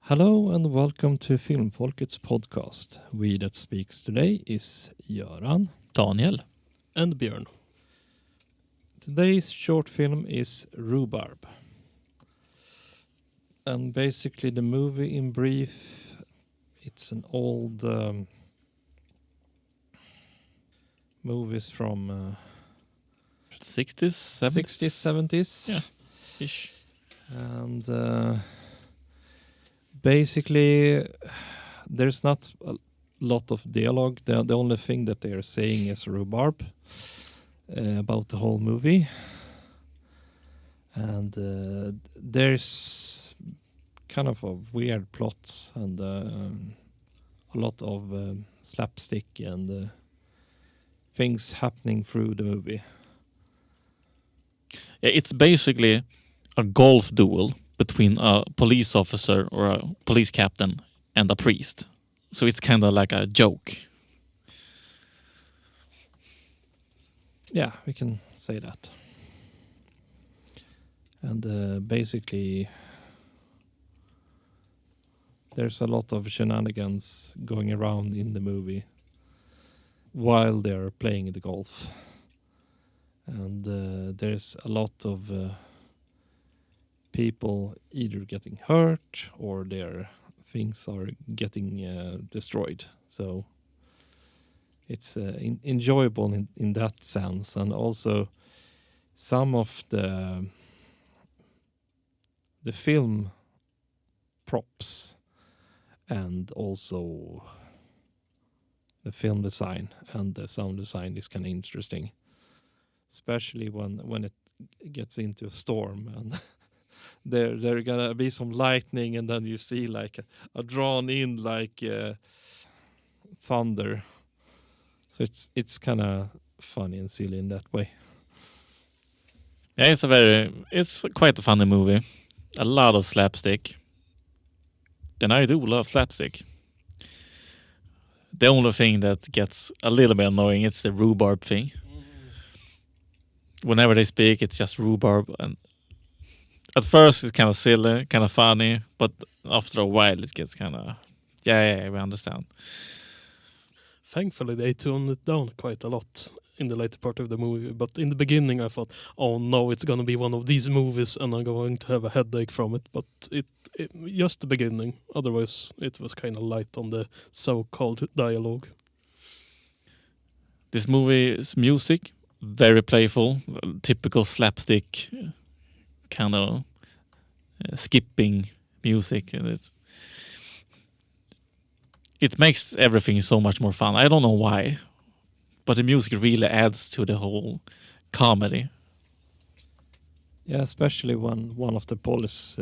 Hello and welcome to Filmfolket's podcast. We that speaks today is Göran, Daniel, and Björn. Today's short film is Rhubarb. And basically the movie in brief, it's an old movies from 60s, 70s? 60s, 70s. Yeah, ish. And basically there's not a lot of dialogue. The only thing that they are saying is rhubarb about the whole movie. And there's kind of a weird plot and a lot of slapstick and things happening through the movie. Yeah, it's basically a golf duel between a police officer or a police captain and a priest. So it's kind of like a joke. Yeah, we can say that. And basically there's a lot of shenanigans going around in the movie while they're playing the golf. And there's a lot of people either getting hurt or their things are getting destroyed. So it's enjoyable in that sense. And also some of the film props and also the film design and the sound design is kind of interesting, especially when it gets into a storm and there gonna be some lightning and then you see like a drawn in like thunder. So it's kind of funny and silly in that way. Yeah, it's quite a funny movie. A lot of slapstick. And I do love slapstick. The only thing that gets a little bit annoying is the rhubarb thing. Whenever they speak, it's just rhubarb. And at first, it's kind of silly, kind of funny. But after a while, it gets kind of... Yeah, we understand. Thankfully, they toned it down quite a lot in the later part of the movie. But in the beginning, I thought, oh no, it's going to be one of these movies and I'm going to have a headache from it. But it just the beginning. Otherwise, it was kind of light on the so-called dialogue. This movie's music, very playful, typical slapstick kind of skipping music. And it makes everything so much more fun. I don't know why, but the music really adds to the whole comedy. Yeah, especially when one of the police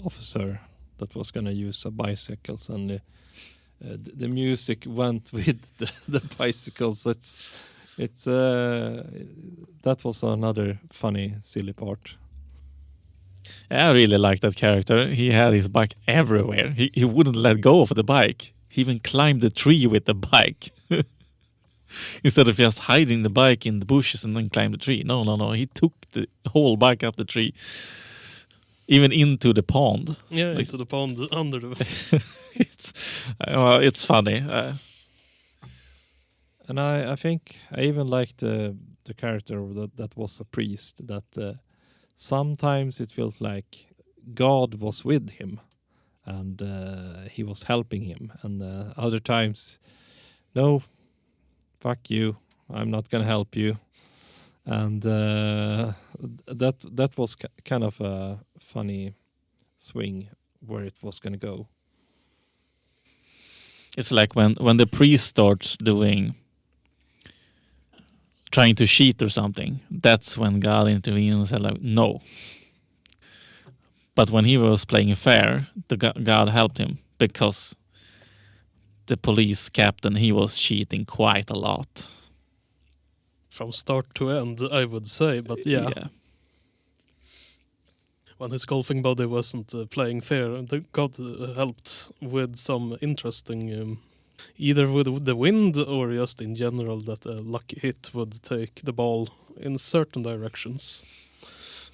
officer that was going to use a bicycles and the music went with the bicycles. So it's that was another funny, silly part. I really like that character. He had his bike everywhere. He wouldn't let go of the bike. He even climbed the tree with the bike. Instead of just hiding the bike in the bushes and then climb the tree. No. He took the whole bike up the tree. Even into the pond. Yeah, into the pond under the... it's funny. And I think I even liked the character that was a priest. That sometimes it feels like God was with him and he was helping him. And other times, no, fuck you, I'm not going to help you. And that was kind of a funny swing where it was going to go. It's like when the priest starts trying to cheat or something, that's when God intervened and said like, no. But when he was playing fair, God helped him because the police captain, he was cheating quite a lot. From start to end, I would say, but yeah. When his golfing body wasn't playing fair, God helped with some interesting, either with the wind or just in general, that a lucky hit would take the ball in certain directions.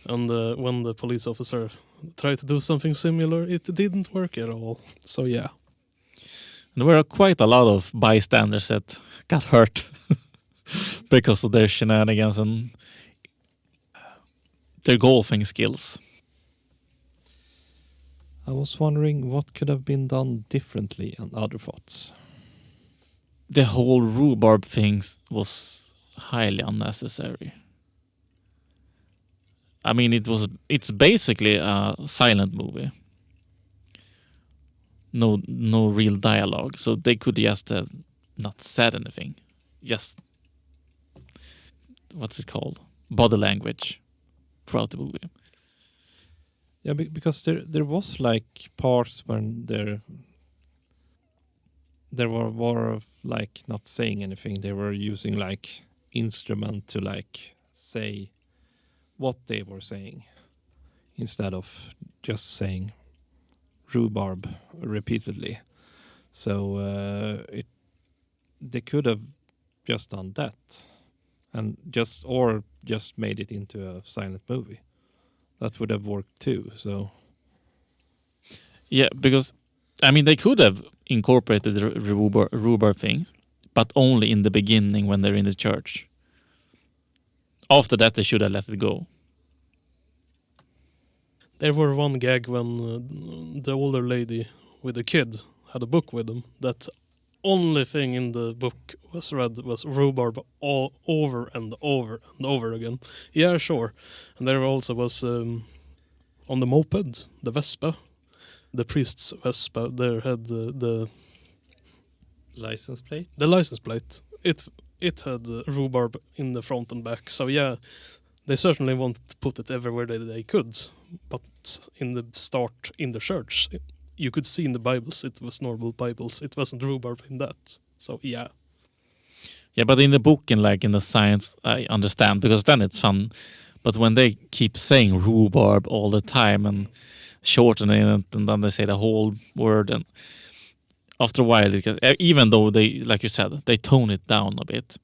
And when the police officer tried to do something similar. It didn't work at all. So yeah. There were quite a lot of bystanders that got hurt because of their shenanigans and their golfing skills. I was wondering what could have been done differently and other thoughts. The whole rhubarb thing was highly unnecessary. I mean, it's basically a silent movie. No real dialogue, so they could just have not said anything. Just, what's it called? Body language throughout the movie. Yeah, because there was like parts when there were like not saying anything. They were using like instrument to like say what they were saying instead of just saying rhubarb repeatedly. So they could have just done that and just made it into a silent movie. That would have worked too. So yeah, because I mean they could have incorporated the rhubarb thing, but only in the beginning when they're in the church. After that, they should have let it go. There were one gag when the older lady with the kid had a book with them. That only thing in the book was read was rhubarb all over and over and over again. Yeah, sure. And there also was on the moped, the Vespa, the priest's Vespa. There had the license plate. The license plate. It had rhubarb in the front and back. So yeah, they certainly wanted to put it everywhere they could. But in the start in the church, you could see in the Bibles it was normal Bibles. It wasn't rhubarb in that. So yeah. Yeah, but in the book and like in the science, I understand because then it's fun. But when they keep saying rhubarb all the time and shortening it, and then they say the whole word, and after a while, even though they, like you said, they tone it down a bit,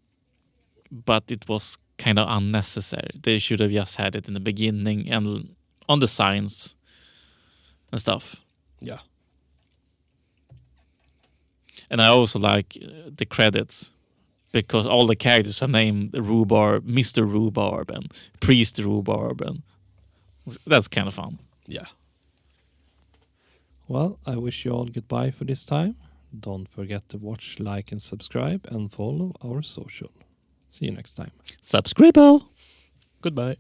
but it was kind of unnecessary. They should have just had it in the beginning and on the signs and stuff. Yeah. And I also like the credits because all the characters are named Rhubarb, Mr. Rhubarb, and Priest Rhubarb, and that's kind of fun. Yeah. Well, I wish you all goodbye for this time. Don't forget to watch, like, and subscribe, and follow our social. See you next time. Subscribe. Goodbye.